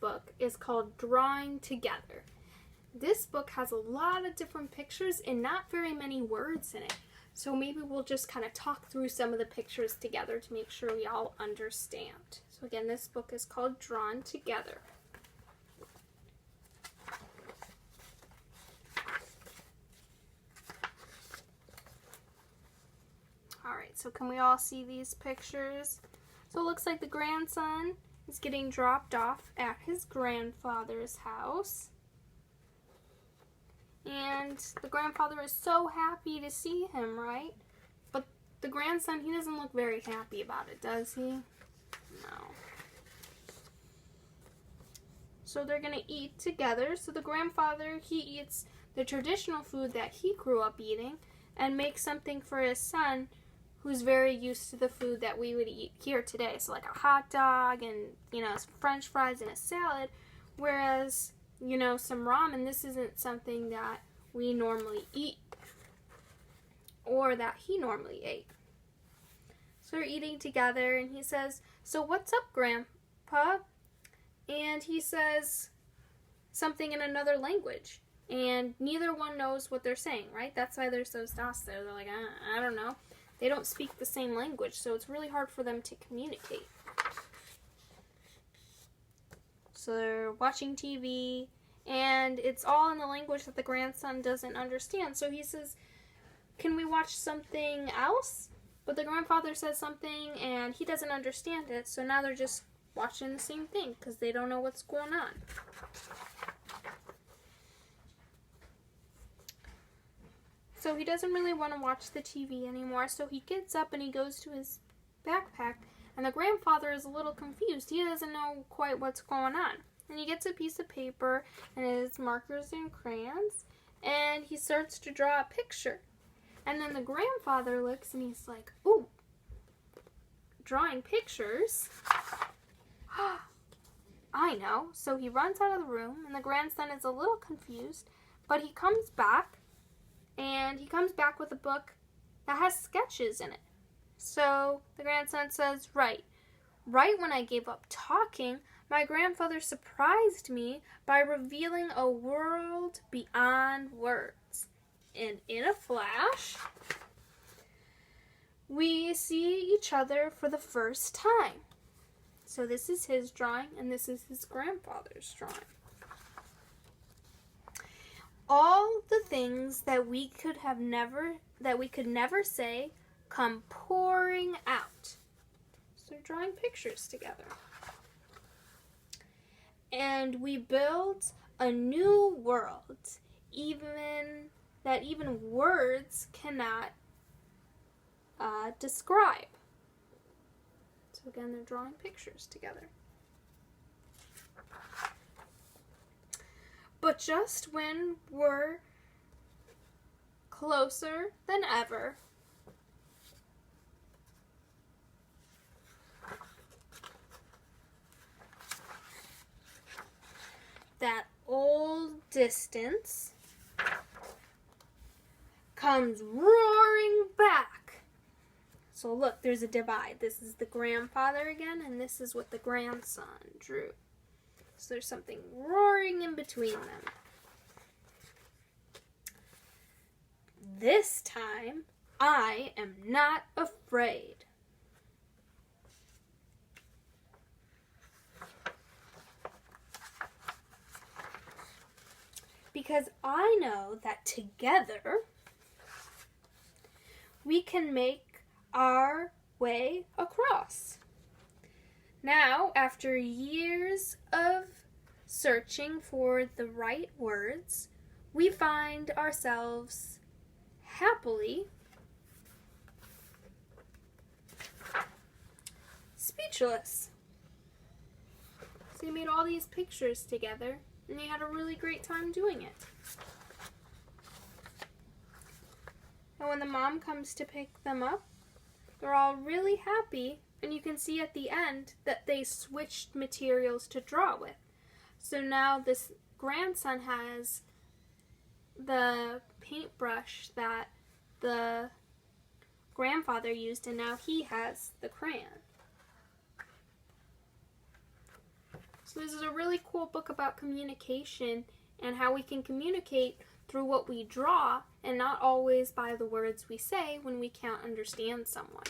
book is called Drawing Together. This book has a lot of different pictures and not very many words in it. So maybe we'll just kind of talk through some of the pictures together to make sure we all understand. So again, this book is called Drawn Together. Alright, so can we all see these pictures? So it looks like the grandson is getting dropped off at his grandfather's house. And the grandfather is so happy to see him, right? But the grandson, he doesn't look very happy about it, does he? No. So they're going to eat together. So the grandfather, he eats the traditional food that he grew up eating and makes something for his son who's very used to the food that we would eat here today. So like a hot dog and, some French fries and a salad. Whereas, some ramen, this isn't something that we normally eat or that he normally ate. So they're eating together and he says, "So what's up, Grandpa?" And he says something in another language. And neither one knows what they're saying, right? That's why they're so sauced there. They're like, I don't know. They don't speak the same language, so it's really hard for them to communicate. So they're watching TV, and it's all in the language that the grandson doesn't understand. So he says, "Can we watch something else?" But the grandfather says something, and he doesn't understand it, so now they're just watching the same thing because they don't know what's going on. So he doesn't really want to watch the TV anymore, so he gets up and he goes to his backpack, and the grandfather is a little confused. He doesn't know quite what's going on. And he gets a piece of paper and his markers and crayons, and he starts to draw a picture. And then the grandfather looks and he's like, "Ooh, drawing pictures? I know." So he runs out of the room, and the grandson is a little confused, but he comes back. And he comes back with a book that has sketches in it. So the grandson says, right when I gave up talking, my grandfather surprised me by revealing a world beyond words. And in a flash, we see each other for the first time. So this is his drawing, and this is his grandfather's drawing. All the things that we could never say come pouring out. So they're drawing pictures together. And we build a new world, even words cannot describe. So again, they're drawing pictures together. But just when we're closer than ever, that old distance comes roaring back. So look, there's a divide. This is the grandfather again, and this is what the grandson drew. So there's something roaring in between them. This time, I am not afraid. Because I know that together, we can make our way across. Now, after years of searching for the right words, we find ourselves happily speechless. So you made all these pictures together, and you had a really great time doing it. And when the mom comes to pick them up, they're all really happy. And you can see at the end that they switched materials to draw with. So now this grandson has the paintbrush that the grandfather used, and now he has the crayon. So So this is a really cool book about communication and how we can communicate through what we draw and not always by the words we say when we can't understand someone.